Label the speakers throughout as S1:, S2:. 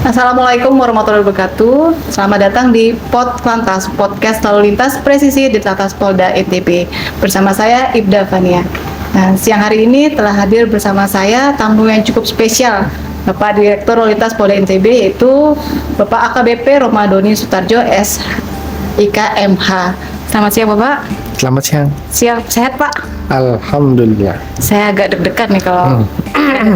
S1: Assalamualaikum warahmatullahi wabarakatuh. Selamat datang di Lantas, podcast lalu lintas presisi di Lantas Polda NTB. Bersama saya Ibda Fania. Nah, siang hari ini telah hadir bersama saya tamu yang cukup spesial, Bapak Direktur Lalu Lintas Polda NTB, yaitu Bapak AKBP Romadoni Sutarjo SIKMH. Selamat siang Bapak.
S2: Selamat siang.
S1: Siap, sehat Pak?
S2: Alhamdulillah.
S1: Saya agak deg-degan nih kalau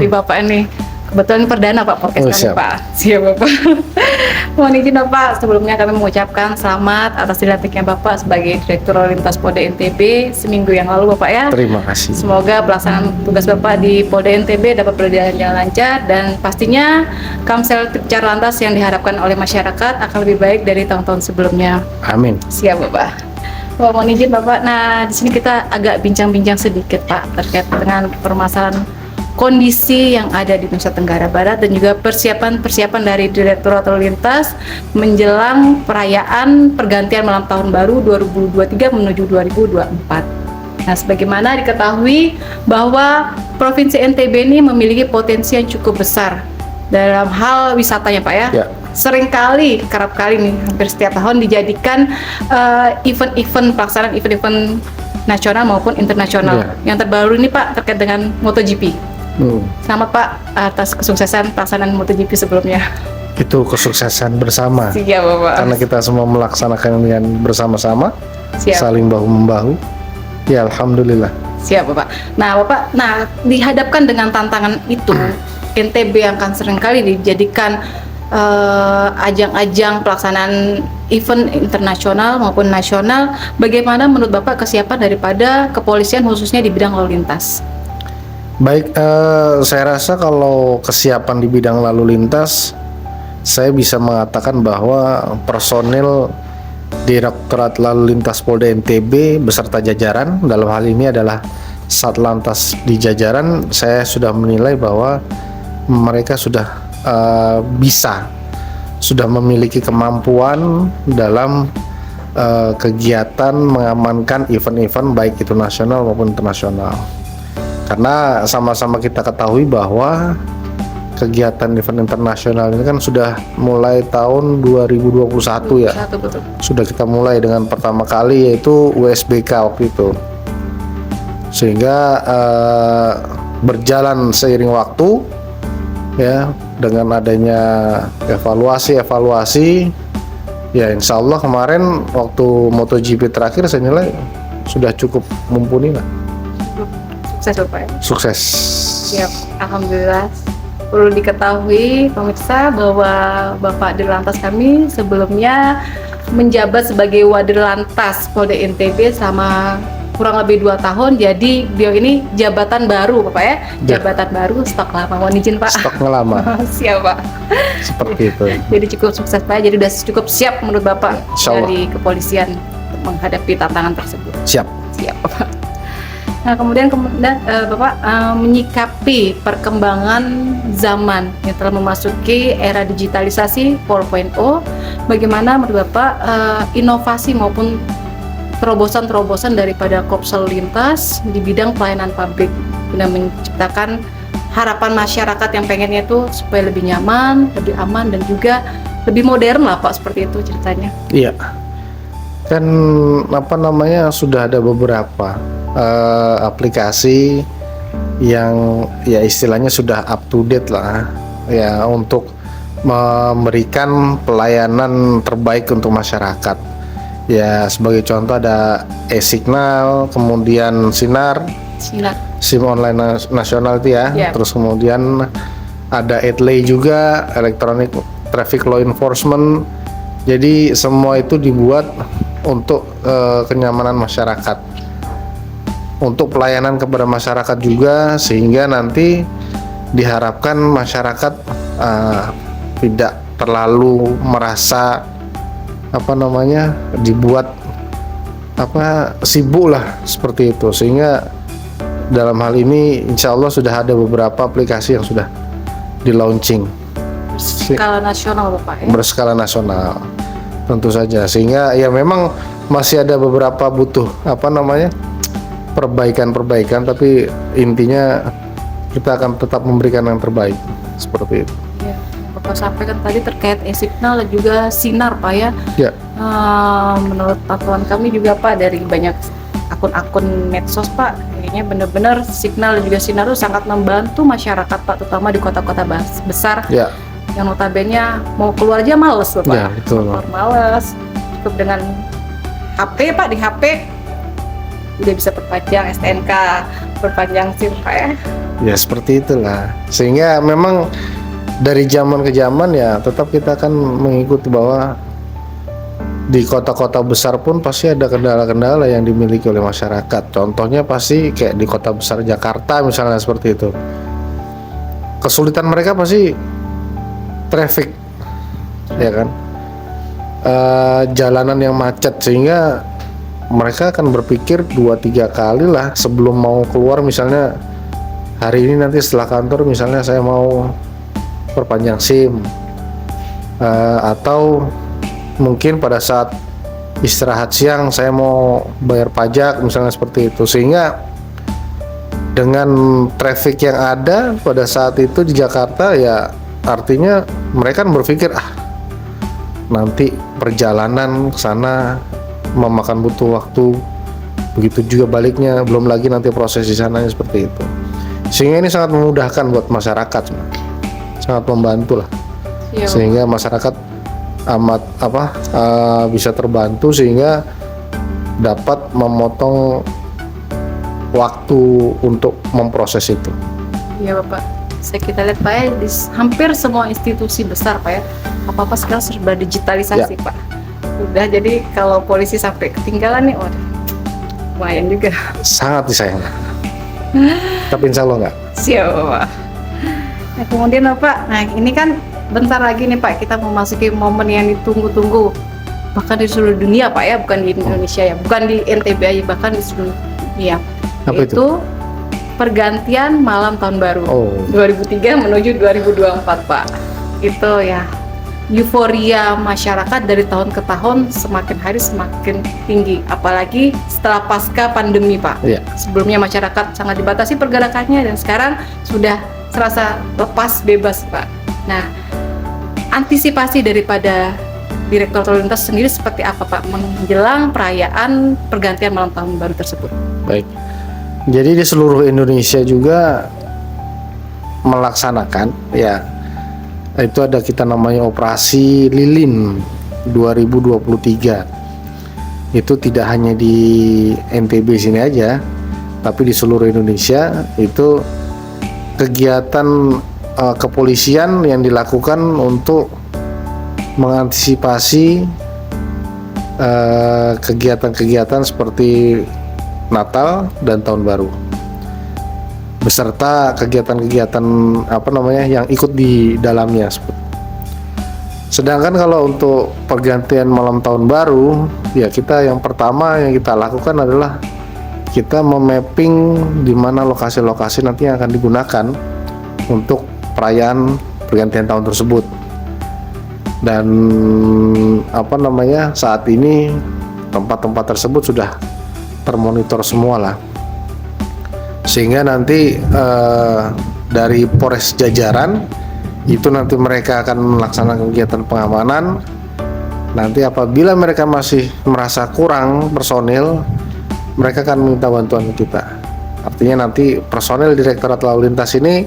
S1: di Bapak ini. Kebetulan perdana Pak podcast kami Pak. Siap Bapak. Mohon izin Bapak, sebelumnya kami mengucapkan selamat atas dilantiknya Bapak sebagai Direktur Lalu Lintas Polda NTB seminggu yang lalu Bapak ya.
S2: Terima kasih.
S1: Semoga pelaksanaan tugas Bapak di Polda NTB dapat berjalan lancar dan pastinya Kamsel Tipcar Lantas yang diharapkan oleh masyarakat akan lebih baik dari tahun-tahun sebelumnya.
S2: Amin.
S1: Siap Bapak. Mohon izin Bapak. Nah, di sini kita agak bincang-bincang sedikit Pak terkait dengan permasalahan kondisi yang ada di Nusa Tenggara Barat dan juga persiapan dari Direktorat Lalu Lintas menjelang perayaan pergantian malam tahun baru 2023 menuju 2024. Nah, sebagaimana diketahui bahwa Provinsi NTB ini memiliki potensi yang cukup besar dalam hal wisatanya Pak ya.
S2: Ya.
S1: Kerap kali nih, hampir setiap tahun dijadikan pelaksanaan event-event nasional maupun internasional.
S2: Ya.
S1: Yang terbaru ini Pak terkait dengan MotoGP. Selamat Pak atas kesuksesan pelaksanaan MotoGP sebelumnya.
S2: Itu kesuksesan bersama.
S1: Siap Bapak.
S2: Karena kita semua melaksanakan dengan bersama-sama, saling bahu-membahu. Ya Alhamdulillah.
S1: Siap Bapak. Nah Bapak, dihadapkan dengan tantangan itu, NTB yang akan seringkali dijadikan ajang-ajang pelaksanaan event internasional maupun nasional. Bagaimana menurut Bapak kesiapan daripada kepolisian khususnya di bidang lalu lintas?
S2: Baik, saya rasa kalau kesiapan di bidang lalu lintas, saya bisa mengatakan bahwa personil Direktorat Lalu Lintas Polda NTB beserta jajaran, dalam hal ini adalah Satlantas di jajaran, saya sudah menilai bahwa mereka sudah sudah memiliki kemampuan dalam kegiatan mengamankan event-event baik itu nasional maupun internasional. Karena sama-sama kita ketahui bahwa kegiatan event internasional ini kan sudah mulai tahun 2021 ya.
S1: Betul.
S2: Sudah kita mulai dengan pertama kali yaitu USBK waktu itu. Sehingga berjalan seiring waktu ya, dengan adanya evaluasi ya, insya Allah kemarin waktu MotoGP terakhir saya nilai sudah cukup mumpuni lah.
S1: Sukses Bapak ya?
S2: Sukses.
S1: Siap, Alhamdulillah. Perlu diketahui pemirsa bahwa Bapak Dirlantas kami sebelumnya menjabat sebagai Wadirlantas Polda NTB selama kurang lebih 2 tahun. Jadi beliau ini jabatan baru Bapak ya? Jabatan baru, stok lama. Mohon izin Pak.
S2: Stoknya lama.
S1: Siap Pak.
S2: Seperti itu.
S1: Jadi cukup sukses Pak. Jadi sudah cukup siap menurut Bapak dari kepolisian untuk menghadapi tantangan tersebut.
S2: Siap
S1: Bapak. Nah, kemudian Bapak menyikapi perkembangan zaman yang telah memasuki era digitalisasi 4.0, bagaimana menurut Bapak inovasi maupun terobosan daripada Korps Lalu Lintas di bidang pelayanan publik guna menciptakan harapan masyarakat yang pengennya itu supaya lebih nyaman, lebih aman dan juga lebih modern lah Pak, seperti itu ceritanya.
S2: Iya. Kan sudah ada beberapa aplikasi yang ya istilahnya sudah up to date lah ya, untuk memberikan pelayanan terbaik untuk masyarakat. Ya sebagai contoh ada e-signal, kemudian Sinar, SIM online nasional itu ya. Terus kemudian ada ETLE juga, Electronic Traffic Law Enforcement. Jadi semua itu dibuat untuk kenyamanan masyarakat, untuk pelayanan kepada masyarakat juga, sehingga nanti diharapkan masyarakat tidak terlalu merasa dibuat sibuk lah seperti itu. Sehingga dalam hal ini insya Allah sudah ada beberapa aplikasi yang sudah di launching
S1: berskala nasional Bapak ya?
S2: Berskala nasional tentu saja, sehingga ya memang masih ada beberapa butuh perbaikan, tapi intinya kita akan tetap memberikan yang terbaik seperti itu.
S1: Ya. Bapak sampaikan tadi terkait e-signal dan juga sinar Pak ya.
S2: Ya,
S1: Menurut pantauan kami juga Pak dari banyak akun-akun medsos Pak, kayaknya benar-benar signal dan juga sinar itu sangat membantu masyarakat Pak, terutama di kota-kota besar
S2: ya,
S1: yang notabene mau keluar aja males Bapak.
S2: ya, betul.
S1: Keluar males, cukup dengan HP Pak, di HP udah bisa perpanjang STNK, perpanjang SIM Pak ya.
S2: Ya seperti itulah. Sehingga memang dari zaman ke zaman ya tetap kita akan mengikuti bahwa di kota-kota besar pun pasti ada kendala-kendala yang dimiliki oleh masyarakat. Contohnya pasti kayak di kota besar Jakarta misalnya seperti itu. Kesulitan mereka pasti traffic, ya kan? Jalanan yang macet sehingga mereka akan berpikir 2-3 kali lah sebelum mau keluar. Misalnya hari ini nanti setelah kantor misalnya saya mau perpanjang SIM, atau mungkin pada saat istirahat siang saya mau bayar pajak misalnya seperti itu. Sehingga dengan traffic yang ada pada saat itu di Jakarta ya artinya mereka kan berpikir nanti perjalanan ke sana memakan butuh waktu, begitu juga baliknya, belum lagi nanti proses di sananya seperti itu. Sehingga ini sangat memudahkan buat masyarakat, sangat membantu lah.
S1: Iya,
S2: Sehingga masyarakat amat bisa terbantu sehingga dapat memotong waktu untuk memproses itu.
S1: Iya Bapak. Kita lihat Pak ya, di hampir semua institusi besar Pak ya, apa-apa sekarang serba digitalisasi Pak. Udah, jadi kalau polisi sampai ketinggalan nih, waduh, lumayan juga.
S2: Sangat disayangkan. Tapi insya Allah enggak.
S1: Siap Bapak. Nah kemudian Bapak, nah ini kan bentar lagi nih Pak, kita memasuki momen yang ditunggu-tunggu. Bahkan di seluruh dunia Pak ya, bukan di Indonesia ya, bukan di NTB aja, bahkan di seluruh dunia.
S2: Apa itu?
S1: Pergantian malam tahun baru.
S2: Oh.
S1: 2003 menuju 2024 Pak. Itu ya, euforia masyarakat dari tahun ke tahun semakin hari semakin tinggi, apalagi setelah pasca pandemi Pak.
S2: Iya.
S1: Sebelumnya masyarakat sangat dibatasi pergerakannya dan sekarang sudah serasa lepas bebas Pak. Nah, antisipasi daripada Direktur Lalu Lintas sendiri seperti apa Pak menjelang perayaan pergantian malam tahun baru tersebut?
S2: Baik. Jadi di seluruh Indonesia juga melaksanakan ya, itu ada kita namanya operasi lilin 2023. Itu tidak hanya di NTB sini aja, tapi di seluruh Indonesia. Itu kegiatan kepolisian yang dilakukan untuk mengantisipasi kegiatan-kegiatan seperti Natal dan Tahun Baru, beserta kegiatan-kegiatan yang ikut di dalamnya. Sedangkan kalau untuk pergantian malam Tahun Baru, ya kita yang pertama yang kita lakukan adalah kita memapping di mana lokasi-lokasi nanti yang akan digunakan untuk perayaan pergantian tahun tersebut. Dan saat ini tempat-tempat tersebut sudah termonitor semua lah, sehingga nanti dari Polres jajaran itu nanti mereka akan melaksanakan kegiatan pengamanan. Nanti apabila mereka masih merasa kurang personil, mereka akan minta bantuan kita. Artinya nanti personil Direktorat Lalu Lintas ini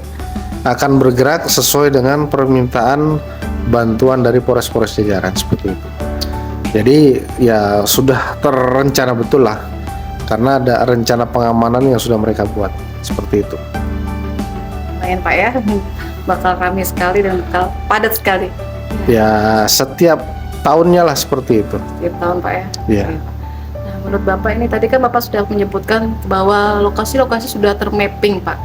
S2: akan bergerak sesuai dengan permintaan bantuan dari Polres jajaran seperti itu. Jadi ya sudah terencana betul lah, karena ada rencana pengamanan yang sudah mereka buat seperti itu.
S1: Lumayan Pak ya, bakal ramai sekali dan bakal padat sekali.
S2: Ya setiap tahunnya lah seperti itu.
S1: Setiap tahun Pak ya.
S2: Iya.
S1: Nah, menurut Bapak ini tadi kan Bapak sudah menyebutkan bahwa lokasi-lokasi sudah termapping Pak.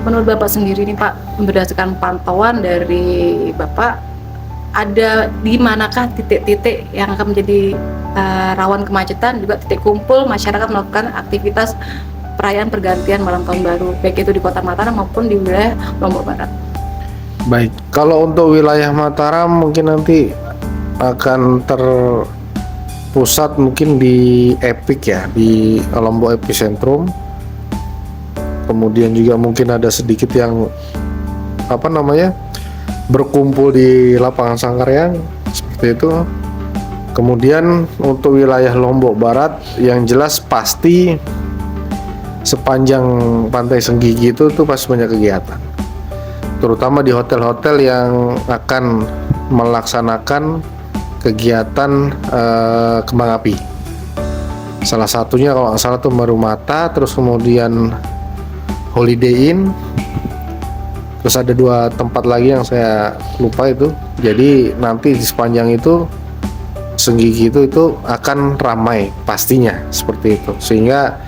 S1: Menurut Bapak sendiri nih Pak, berdasarkan pantauan dari Bapak, ada di manakah titik-titik yang akan menjadi rawan kemacetan, juga titik kumpul masyarakat melakukan aktivitas perayaan pergantian malam tahun baru, baik itu di Kota Mataram maupun di wilayah Lombok Barat?
S2: Baik, kalau untuk wilayah Mataram mungkin nanti akan terpusat mungkin di Epic ya, di Lombok Epicentrum. Kemudian juga mungkin ada sedikit yang berkumpul di lapangan Sangkaryang seperti itu. Kemudian untuk wilayah Lombok Barat yang jelas pasti sepanjang Pantai Senggigi itu tuh pasti banyak kegiatan, terutama di hotel-hotel yang akan melaksanakan kegiatan kembang api. Salah satunya kalau nggak salah tuh Marumata, terus kemudian Holiday Inn, terus ada 2 tempat lagi yang saya lupa itu. Jadi nanti di sepanjang itu Senggigi itu akan ramai pastinya seperti itu, sehingga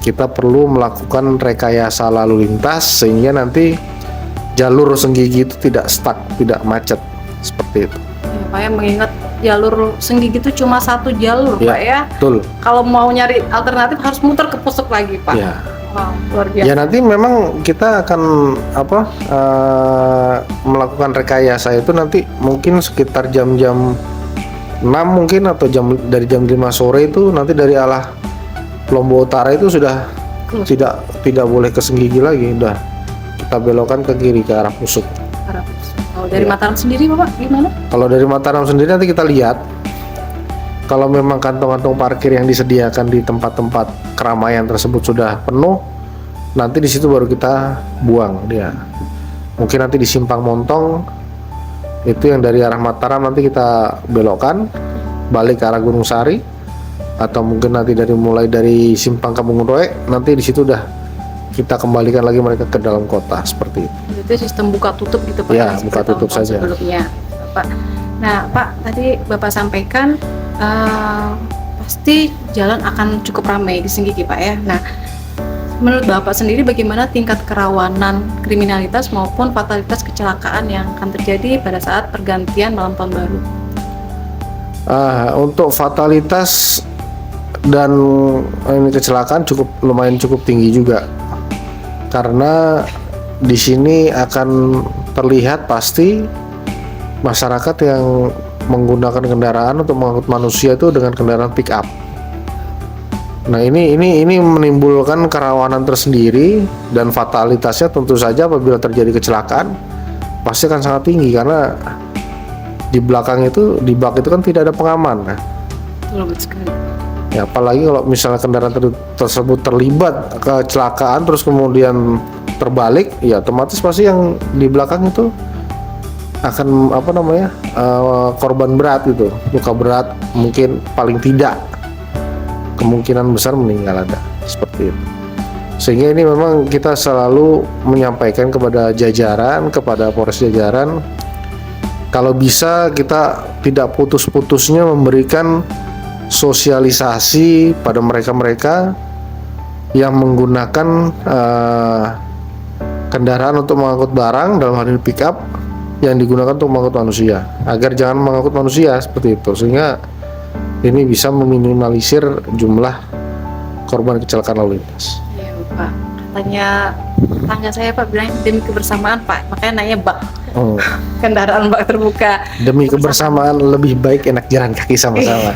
S2: kita perlu melakukan rekayasa lalu lintas sehingga nanti jalur Senggigi itu tidak stuck, tidak macet seperti itu.
S1: Ya, Pak ya, mengingat jalur Senggigi itu cuma 1 jalur,
S2: Ya,
S1: Pak ya.
S2: betul.
S1: Kalau mau nyari alternatif harus muter ke Pusuk lagi, Pak.
S2: Ya.
S1: Wow, luar biasa.
S2: Ya nanti memang kita akan melakukan rekayasa itu nanti mungkin sekitar jam-jam 6 mungkin, atau dari jam 5 sore itu nanti dari arah Lombok Utara itu sudah
S1: Close.
S2: tidak boleh ke Senggigi lagi, udah kita belokkan ke kiri ke arah Pusuk.
S1: Kalau dari
S2: Ya.
S1: Mataram sendiri, Bapak, gimana?
S2: Kalau dari Mataram sendiri nanti kita lihat kalau memang kantong-kantong parkir yang disediakan di tempat-tempat keramaian tersebut sudah penuh, nanti di situ baru kita buang dia. Mungkin nanti di Simpang Montong itu yang dari arah Mataram nanti kita belokkan balik ke arah Gunung Sari, atau mungkin nanti mulai dari Simpang Kampung Roe, nanti di situ udah kita kembalikan lagi mereka ke dalam kota seperti itu.
S1: Itu sistem buka tutup gitu, Pak.
S2: Ya,
S1: seperti
S2: buka tutup
S1: tahun-tahun
S2: saja.
S1: sebelumnya, Pak. Nah, Pak, tadi Bapak sampaikan pasti jalan akan cukup ramai di Senggigi, Pak ya. Nah, menurut Bapak sendiri bagaimana tingkat kerawanan kriminalitas maupun fatalitas kecelakaan yang akan terjadi pada saat pergantian malam tahun baru?
S2: Untuk fatalitas dan ini kecelakaan lumayan cukup tinggi juga, karena di sini akan terlihat pasti masyarakat yang menggunakan kendaraan untuk mengangkut manusia itu dengan kendaraan pick up. Nah ini menimbulkan kerawanan tersendiri, dan fatalitasnya tentu saja apabila terjadi kecelakaan pasti akan sangat tinggi, karena di belakang itu, di bak itu kan tidak ada pengaman.
S1: Betul sekali.
S2: Ya, apalagi kalau misalnya kendaraan tersebut terlibat kecelakaan terus kemudian terbalik, ya otomatis pasti yang di belakang itu akan korban berat gitu, luka berat, mungkin paling tidak kemungkinan besar meninggal ada seperti itu. Sehingga ini memang kita selalu menyampaikan kepada jajaran, kepada Polres jajaran, kalau bisa kita tidak putus-putusnya memberikan sosialisasi pada mereka-mereka yang menggunakan kendaraan untuk mengangkut barang, dalam hal ini pick up yang digunakan untuk mengangkut manusia, agar jangan mengangkut manusia seperti itu, sehingga ini bisa meminimalisir jumlah korban kecelakaan lalu lintas.
S1: Iya, Pak. Katanya tetangga saya, Pak, bilang demi kebersamaan, Pak. Makanya nanya bak. Kendaraan bak terbuka.
S2: Demi kebersamaan lebih baik enak jalan kaki sama-sama.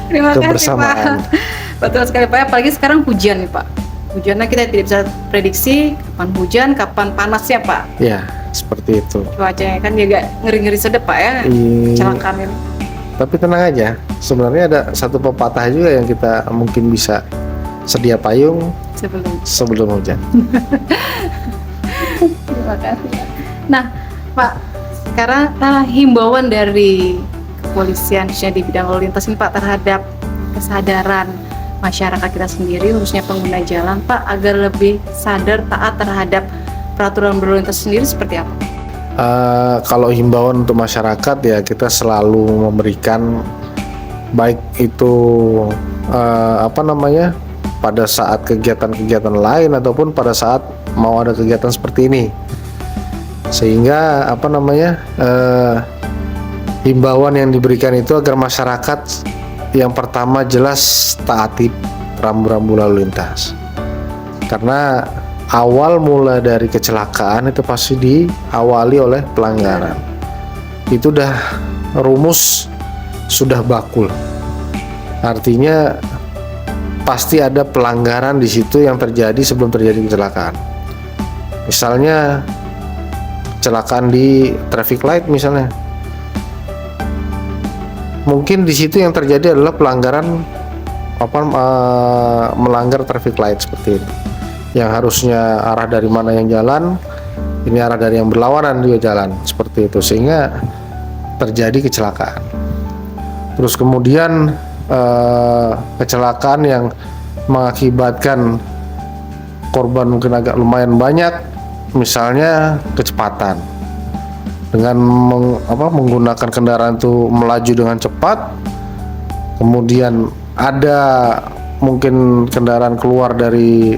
S1: Terima kasih,
S2: Kebersamaan.
S1: Pak. Betul sekali, Pak. Apalagi sekarang hujan nih, Pak. Hujannya kita tidak bisa prediksi kapan hujan, kapan panasnya, Pak.
S2: Ya, seperti itu.
S1: Cuacanya kan juga ngeri-ngeri sedep, Pak ya. Kecelakaan ini.
S2: Tapi tenang aja, sebenarnya ada satu pepatah juga yang kita mungkin bisa sedia payung sebelum hujan.
S1: Terima kasih, Pak. Nah, Pak, sekarang himbauan dari kepolisian khususnya di bidang lalu lintas ini, Pak, terhadap kesadaran masyarakat kita sendiri, khususnya pengguna jalan, Pak, agar lebih sadar taat terhadap peraturan berlalu lintas sendiri seperti apa?
S2: Kalau himbauan untuk masyarakat, ya kita selalu memberikan, baik itu pada saat kegiatan-kegiatan lain ataupun pada saat mau ada kegiatan seperti ini, sehingga himbauan yang diberikan itu agar masyarakat yang pertama jelas taati rambu-rambu lalu lintas, karena awal mula dari kecelakaan itu pasti diawali oleh pelanggaran. Itu udah rumus, sudah bakul. Artinya pasti ada pelanggaran di situ yang terjadi sebelum terjadi kecelakaan. Misalnya kecelakaan di traffic light misalnya. Mungkin di situ yang terjadi adalah pelanggaran melanggar traffic light seperti itu. Yang harusnya arah dari mana yang jalan, ini arah dari yang berlawanan juga jalan seperti itu, sehingga terjadi kecelakaan. Terus kemudian kecelakaan yang mengakibatkan korban mungkin agak lumayan banyak, misalnya kecepatan dengan menggunakan kendaraan itu melaju dengan cepat, kemudian ada mungkin kendaraan keluar dari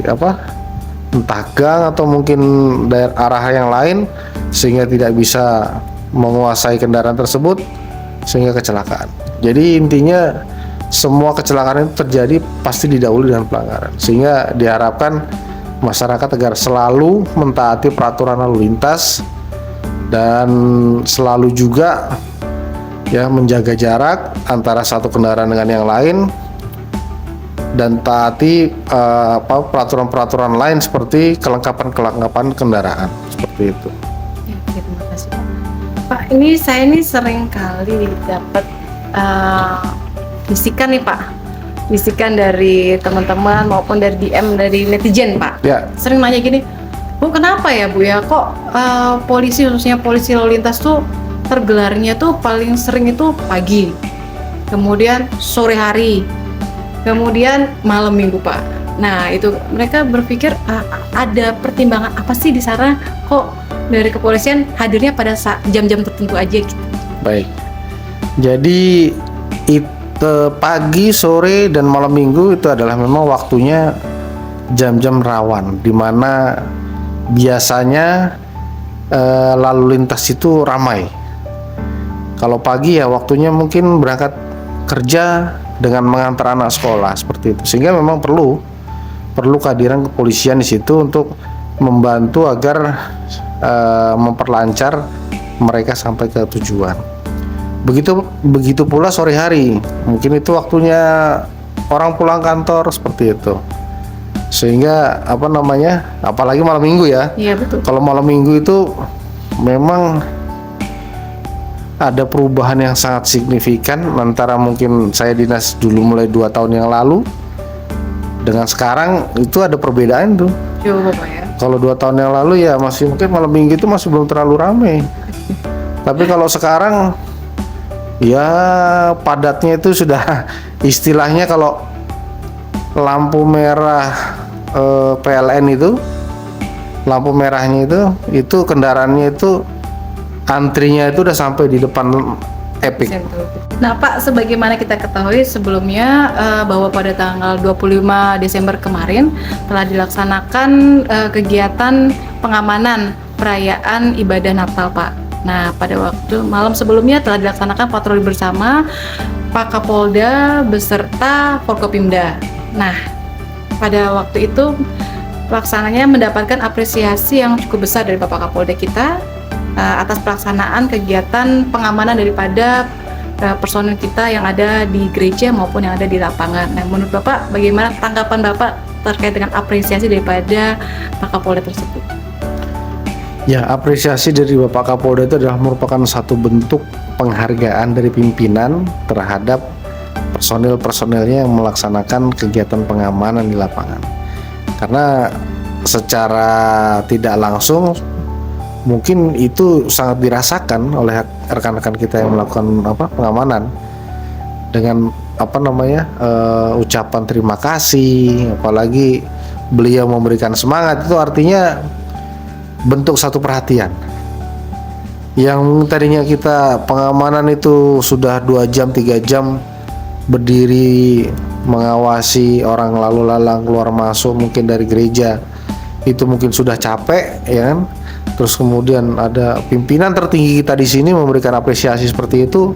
S2: entah gang atau mungkin dari arah yang lain sehingga tidak bisa menguasai kendaraan tersebut sehingga kecelakaan. Jadi intinya semua kecelakaan itu terjadi pasti didahului dengan pelanggaran, sehingga diharapkan masyarakat agar selalu mentaati peraturan lalu lintas dan selalu juga menjaga jarak antara satu kendaraan dengan yang lain dan taati peraturan-peraturan lain seperti kelengkapan kendaraan seperti itu.
S1: Ya, terima kasih Pak. Pak, saya sering kali dapat bisikan nih Pak, bisikan dari teman-teman maupun dari DM dari netizen Pak.
S2: Ya.
S1: Sering nanya gini, Bu, kenapa ya Bu ya kok polisi, khususnya polisi lalu lintas tuh tergelarnya tuh paling sering itu pagi, kemudian sore hari, kemudian malam minggu Pak. Nah itu mereka berpikir ada pertimbangan apa sih di sana kok dari kepolisian hadirnya pada jam-jam tertentu aja gitu.
S2: Baik, jadi pagi, sore, dan malam minggu itu adalah memang waktunya jam-jam rawan di mana biasanya lalu lintas itu ramai. Kalau pagi ya waktunya mungkin berangkat kerja dengan mengantar anak sekolah seperti itu, sehingga memang perlu kehadiran kepolisian di situ untuk membantu agar memperlancar mereka sampai ke tujuan. Begitu pula sore hari, mungkin itu waktunya orang pulang kantor seperti itu. Sehingga apalagi malam minggu ya.
S1: Iya betul.
S2: Kalau malam minggu itu memang ada perubahan yang sangat signifikan antara mungkin saya dinas dulu mulai 2 tahun yang lalu dengan sekarang itu ada perbedaan tuh.
S1: Coba Pak ya.
S2: Kalau 2 tahun yang lalu ya masih mungkin malam minggu itu masih belum terlalu ramai. Tapi kalau sekarang ya padatnya itu sudah istilahnya kalau lampu merah PLN itu, lampu merahnya itu kendaraannya itu antrinya itu udah sampai di depan Epic.
S1: Nah Pak, sebagaimana kita ketahui sebelumnya bahwa pada tanggal 25 Desember kemarin telah dilaksanakan kegiatan pengamanan perayaan ibadah Natal Pak. Nah pada waktu malam sebelumnya telah dilaksanakan patroli bersama Pak Kapolda beserta Forkopimda. Nah pada waktu itu pelaksananya mendapatkan apresiasi yang cukup besar dari Bapak Kapolda kita atas pelaksanaan kegiatan pengamanan daripada personil kita yang ada di gereja maupun yang ada di lapangan. Nah, menurut Bapak bagaimana tanggapan Bapak terkait dengan apresiasi daripada Pak Kapolda tersebut?
S2: Ya, apresiasi dari Bapak Kapolda itu adalah merupakan satu bentuk penghargaan dari pimpinan terhadap personil-personilnya yang melaksanakan kegiatan pengamanan di lapangan. Karena secara tidak langsung mungkin itu sangat dirasakan oleh rekan-rekan kita yang melakukan pengamanan dengan ucapan terima kasih, apalagi beliau memberikan semangat, itu artinya bentuk satu perhatian. Yang tadinya kita pengamanan itu sudah 2 jam 3 jam berdiri mengawasi orang lalu lalang keluar masuk mungkin dari gereja, itu mungkin sudah capek ya kan. Terus kemudian ada pimpinan tertinggi kita di sini memberikan apresiasi seperti itu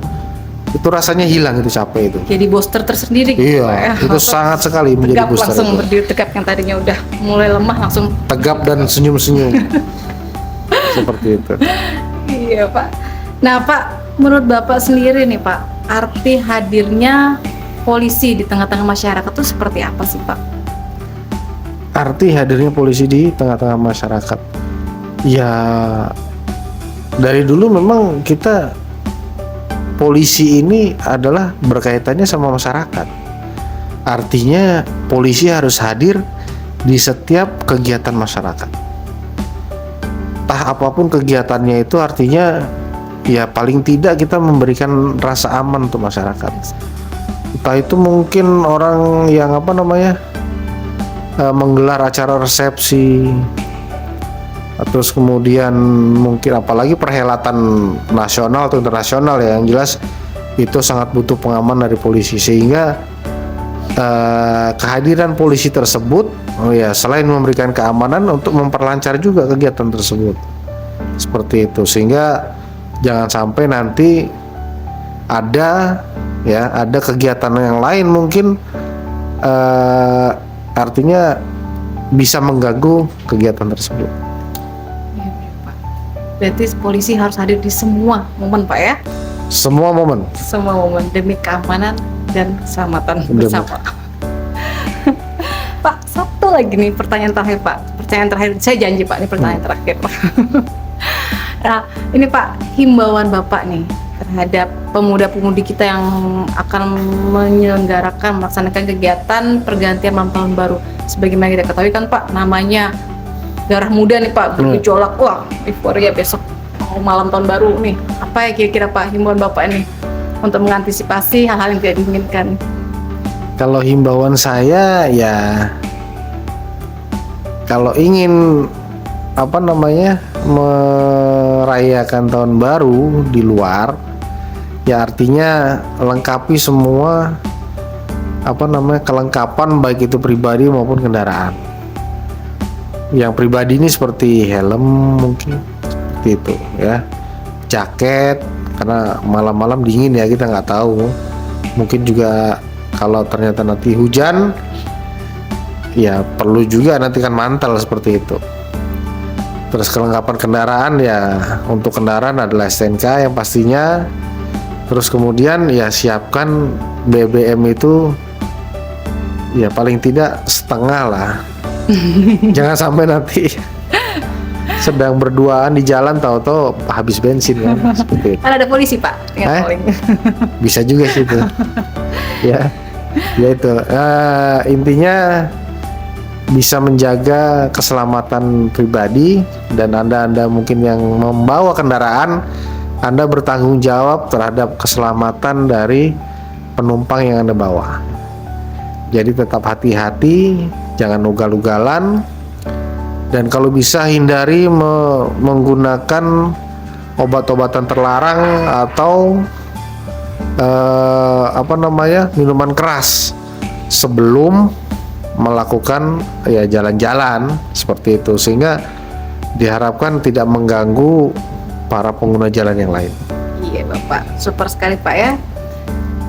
S2: rasanya hilang, itu capek itu.
S1: Jadi booster tersendiri gitu.
S2: Iya, itu sangat sekali menjadi booster.
S1: Langsung
S2: itu.
S1: berdiri tegap, yang tadinya udah mulai lemah langsung
S2: tegap dan senyum-senyum. Seperti itu.
S1: Iya Pak. Nah Pak, menurut Bapak sendiri nih Pak, arti hadirnya polisi di tengah-tengah masyarakat itu seperti apa sih Pak?
S2: Arti hadirnya polisi di tengah-tengah masyarakat, ya dari dulu memang kita polisi ini adalah berkaitannya sama masyarakat. Artinya polisi harus hadir di setiap kegiatan masyarakat. Entah apapun kegiatannya itu, artinya ya paling tidak kita memberikan rasa aman untuk masyarakat. Entah itu mungkin orang yang menggelar acara resepsi, terus kemudian mungkin apalagi perhelatan nasional atau internasional ya, yang jelas itu sangat butuh pengaman dari polisi, sehingga kehadiran polisi tersebut selain memberikan keamanan untuk memperlancar juga kegiatan tersebut, seperti itu, sehingga jangan sampai nanti ada kegiatan yang lain mungkin artinya bisa mengganggu kegiatan tersebut.
S1: Iya, Pak. Berarti polisi harus hadir di semua momen, Pak ya?
S2: Semua momen
S1: demi keamanan dan keselamatan bersama. Pak, satu lagi nih pertanyaan terakhir, Pak. Pertanyaan terakhir, saya janji Pak, ini pertanyaan terakhir, Pak. Nah, ini Pak, himbauan Bapak nih terhadap pemuda-pemudi kita yang akan menyelenggarakan melaksanakan kegiatan pergantian malam tahun baru. Sebagaimana kita ketahui kan Pak, namanya darah muda nih Pak, bergejolak. Wah, euforia besok mau malam tahun baru nih. Apa ya kira-kira Pak himbauan Bapak nih untuk mengantisipasi hal-hal yang tidak diinginkan?
S2: Kalau himbauan saya ya, kalau ingin merayakan tahun baru di luar, ya artinya lengkapi semua kelengkapan baik itu pribadi maupun kendaraan. Yang pribadi ini seperti helm mungkin seperti itu ya, jaket karena malam-malam dingin ya, kita nggak tahu, mungkin juga kalau ternyata nanti hujan ya perlu juga nanti kan mantel seperti itu. Terus kelengkapan kendaraan ya, untuk kendaraan adalah STNK yang pastinya. Terus kemudian ya siapkan BBM itu ya paling tidak setengah lah. Jangan sampai nanti sedang berduaan di jalan tahu-tahu habis bensin kan, seperti itu.
S1: Kan ada polisi Pak,
S2: Bisa juga sih itu. Ya itu intinya bisa menjaga keselamatan pribadi, dan anda mungkin yang membawa kendaraan, Anda bertanggung jawab terhadap keselamatan dari penumpang yang Anda bawa. Jadi tetap hati-hati, jangan ugal-ugalan, dan kalau bisa hindari menggunakan obat-obatan terlarang atau minuman keras sebelum melakukan ya jalan-jalan seperti itu, sehingga diharapkan tidak mengganggu para pengguna jalan yang lain.
S1: Iya Bapak, super sekali Pak ya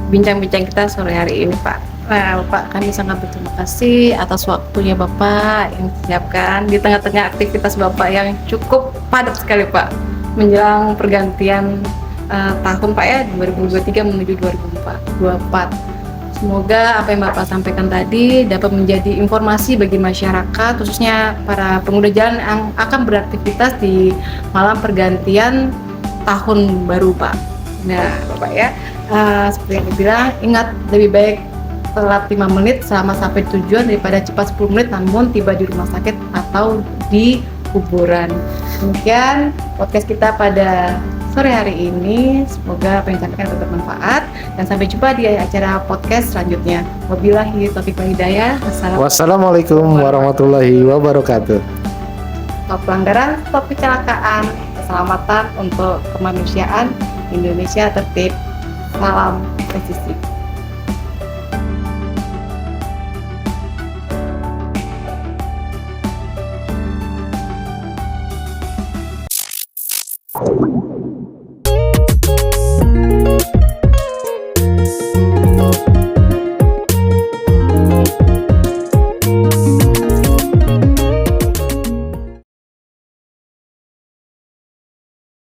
S1: bincang-bincang kita sore hari ini Pak. Nah Bapak, kami sangat berterima kasih atas waktunya Bapak yang disiapkan di tengah-tengah aktivitas Bapak yang cukup padat sekali Pak menjelang pergantian tahun Pak ya, 2023 menuju 2024. Semoga apa yang Bapak sampaikan tadi dapat menjadi informasi bagi masyarakat, khususnya para pengguna jalan yang akan beraktivitas di malam pergantian tahun baru Pak. Nah Bapak ya, seperti yang dibilang, ingat lebih baik telat 5 menit selama sampai tujuan daripada cepat 10 menit namun tiba di rumah sakit atau di kuburan. Demikian podcast kita pada sore hari ini, semoga apa yang disampaikan bermanfaat, dan sampai jumpa di acara podcast selanjutnya. Wabillahi taufiq wal hidayah.
S2: Wassalamualaikum warahmatullahi wabarakatuh.
S1: Stop pelanggaran, stop kecelakaan, keselamatan untuk kemanusiaan, Indonesia tertib. Salam presisi.